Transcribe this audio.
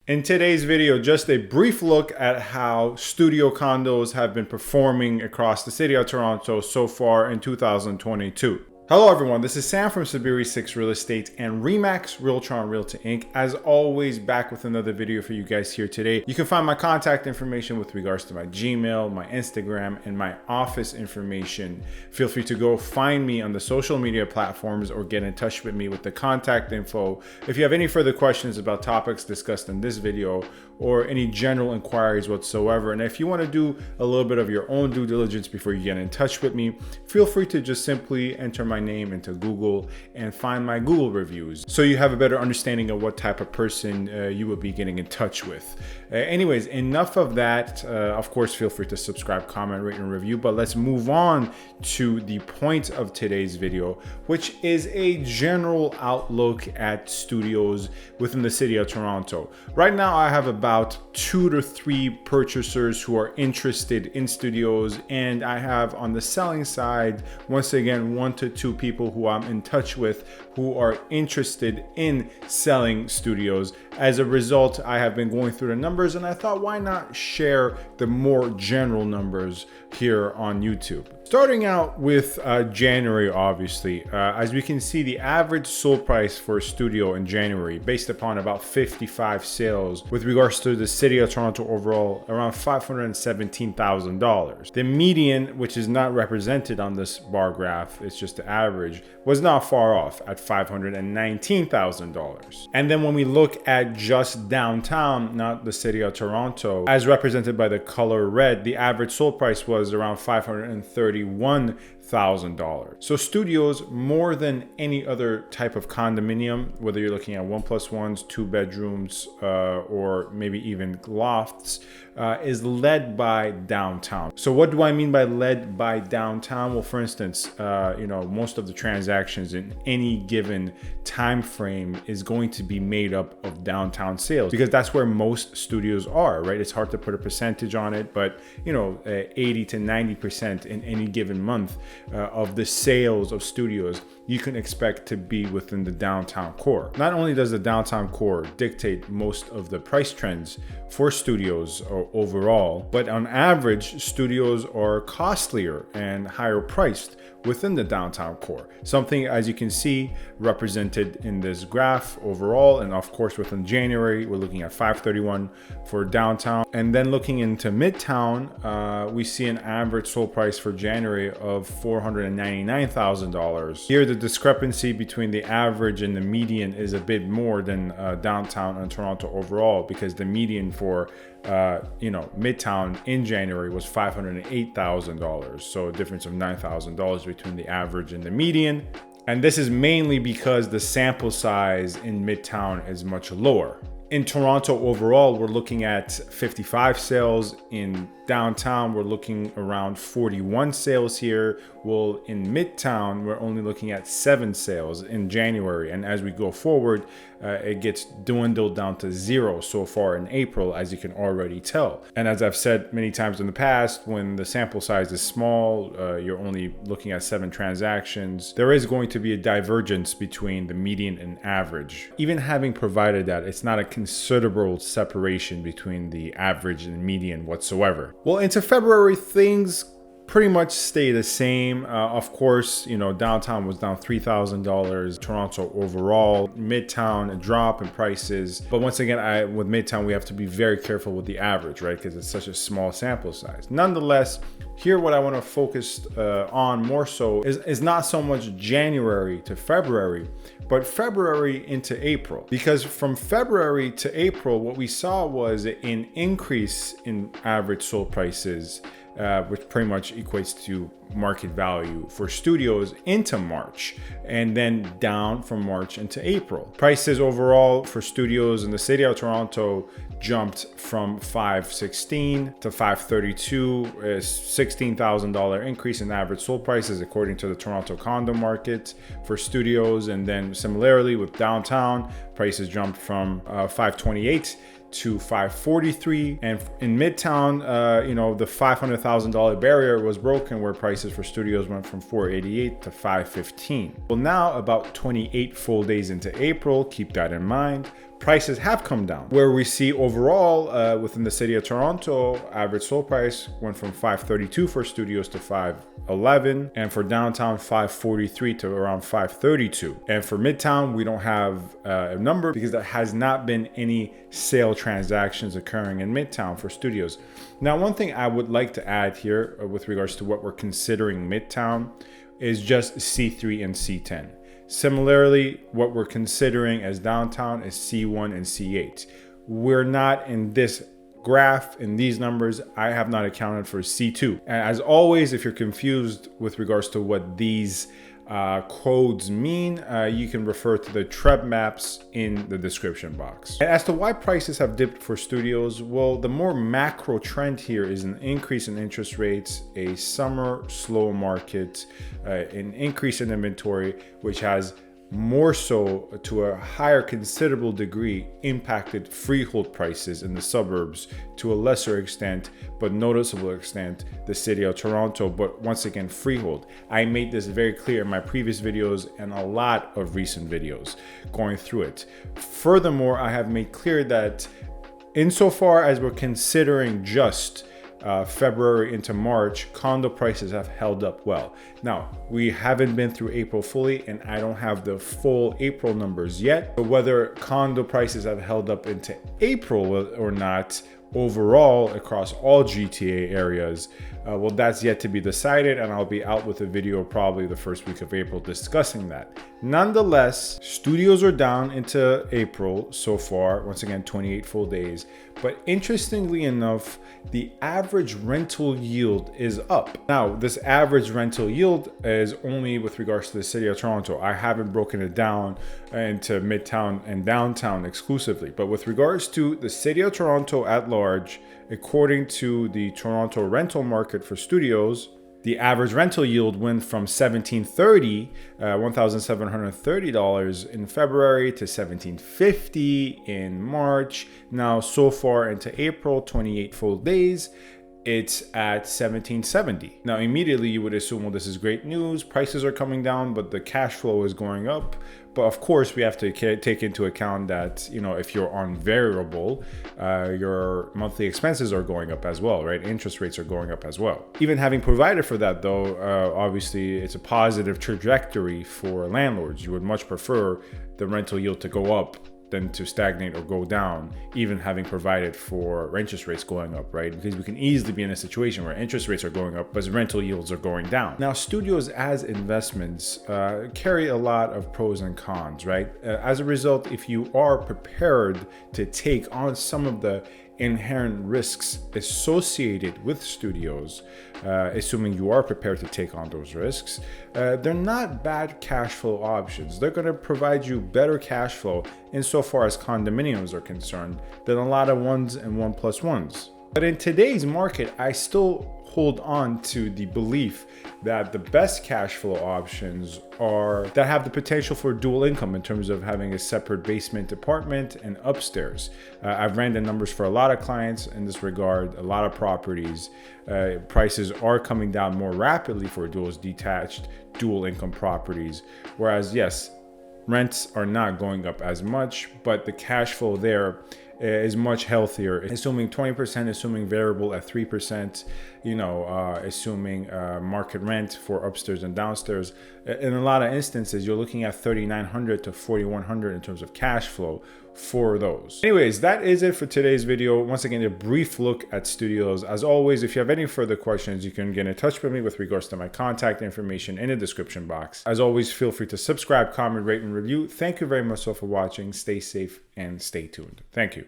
In today's video, just a brief look at how studio condos have been performing across the city of Toronto so far in 2022. Hello everyone, this is Sam from SaberiSixRealEstate and Remax Realtron Realty Inc. As always, back with another video for you guys here today. You can find my contact information with regards to my Gmail, my Instagram, and my office information. Feel free to go find me on the social media platforms or get in touch with me with the contact info. If you have any further questions about topics discussed in this video or any general inquiries whatsoever, and if you want to do a little bit of your own due diligence before you get in touch with me, feel free to just simply enter my name into Google and find my Google reviews so you have a better understanding of what type of person you will be getting in touch with. Anyways, enough of that. Of course, feel free to subscribe, comment, rate, and review, but let's move on to the point of today's video, which is a general outlook at studios within the city of Toronto. Right now, I have about 2 to 3 purchasers who are interested in studios, and I have on the selling side, once again, 1 to 2 people who I'm in touch with who are interested in selling studios. As a result, I have been going through the numbers and I thought, why not share the more general numbers here on YouTube. Starting out with January, obviously, as we can see, the average sold price for a studio in January, based upon about 55 sales with regards to the city of Toronto overall, around $517,000. The median, which is not represented on this bar graph, it's just the average, was not far off at $519,000. And then when we look at just downtown, not the city of Toronto, as represented by the color red, the average sold price was around $531,000. So studios, more than any other type of condominium, whether you're looking at 1+1s, 2 bedrooms, or maybe even lofts, is led by downtown. So what do I mean by led by downtown? Well, for instance, most of the transactions in any given time frame is going to be made up of downtown sales, because that's where most studios are, right? It's hard to put a percentage on it, but 80 to 90% in any given month of the sales of studios you can expect to be within the downtown core. Not only does the downtown core dictate most of the price trends for studios overall, but on average, studios are costlier and higher priced within the downtown core. Something, as you can see, represented in this graph overall, and of course within January, we're looking at $531 for downtown. And then looking into Midtown, we see an average sold price for January of $499,000. Here, the discrepancy between the average and the median is a bit more than downtown and Toronto overall, because the median for Midtown in January was $508,000. So a difference of $9,000 between the average and the median. And this is mainly because the sample size in Midtown is much lower. In Toronto overall, we're looking at 55 sales. In downtown, we're looking around 41 sales here. Well, in Midtown, we're only looking at 7 sales in January. And as we go forward, it gets dwindled down to 0 so far in April, as you can already tell. And as I've said many times in the past, when the sample size is small, you're only looking at 7 transactions, there is going to be a divergence between the median and average. Even having provided that, it's not a considerable separation between the average and median whatsoever. Well, into February, things pretty much stay the same. Of course, downtown was down $3,000. Toronto overall, Midtown, a drop in prices. But once again, with Midtown, we have to be very careful with the average, right? Because it's such a small sample size. Nonetheless, here what I want to focus on more so is not so much January to February, but February into April. Because from February to April, what we saw was an increase in average sold prices, which pretty much equates to market value for studios into March, and then down from March into April. Prices overall for studios in the city of Toronto jumped from $516 to $532, a $16,000 increase in average sold prices according to the Toronto condo market for studios. And then similarly with downtown, prices jumped from $528 to $543, and in Midtown, the $500,000 barrier was broken, where prices for studios went from $488 to $515. Well, now about 28 full days into April, keep that in mind, prices have come down. Where we see overall within the city of Toronto, average sold price went from $532 for studios to $511, and for downtown $543 to around $532. And for Midtown, we don't have a number because there has not been any sale transactions occurring in Midtown for studios. Now, one thing I would like to add here with regards to what we're considering Midtown is just C3 and C10. Similarly, what we're considering as downtown is C1 and C8. We're not in this graph, in these numbers, I have not accounted for C2. And as always, if you're confused with regards to what these codes mean, you can refer to the TREB maps in the description box. And as to why prices have dipped for studios, well, the more macro trend here is an increase in interest rates, a summer slow market, an increase in inventory, which has more so to a higher considerable degree impacted freehold prices in the suburbs, to a lesser extent but noticeable extent the city of Toronto, but once again freehold. I made this very clear in my previous videos and a lot of recent videos going through it. Furthermore, I have made clear that insofar as we're considering just February into March, condo prices have held up well. Now, we haven't been through April fully, and I don't have the full April numbers yet, but whether condo prices have held up into April or not overall across all GTA areas, well, that's yet to be decided, and I'll be out with a video probably the first week of April discussing that. Nonetheless, studios are down into April so far, once again 28 full days, but interestingly enough, the average rental yield is up. Now, this average rental yield is only with regards to the city of Toronto. I haven't broken it down into Midtown and downtown exclusively, but with regards to the city of Toronto at large, according to the Toronto rental market for studios, the average rental yield went from $1,730 in February to $1,750 in March. Now, so far into April, 28 full days, it's at $1,770. Now, immediately you would assume, well, this is great news. Prices are coming down, but the cash flow is going up. But of course, we have to take into account that, you know, if you're on variable, your monthly expenses are going up as well, right? Interest rates are going up as well. Even having provided for that, though, obviously it's a positive trajectory for landlords. You would much prefer the rental yield to go up than to stagnate or go down, even having provided for interest rates going up, right? Because we can easily be in a situation where interest rates are going up, but rental yields are going down. Now, studios as investments carry a lot of pros and cons, right? As a result, if you are prepared to take on some of the inherent risks associated with studios, assuming you are prepared to take on those risks, they're not bad cash flow options. They're going to provide you better cash flow insofar as condominiums are concerned than a lot of 1s and 1+1s. But in today's market, I still hold on to the belief that the best cash flow options are that have the potential for dual income in terms of having a separate basement apartment and upstairs. I've ran the numbers for a lot of clients in this regard. A lot of properties, prices are coming down more rapidly for those detached dual income properties. Whereas, yes, rents are not going up as much, but the cash flow there is much healthier. Assuming 20%, assuming variable at 3%, assuming market rent for upstairs and downstairs. In a lot of instances, you're looking at $3,900 to $4,100 in terms of cash flow for those. Anyways, that is it for today's video. Once again, a brief look at studios. As always, if you have any further questions, you can get in touch with me with regards to my contact information in the description box. As always, feel free to subscribe, comment, rate, and review. Thank you very much for watching. Stay safe and stay tuned. Thank you.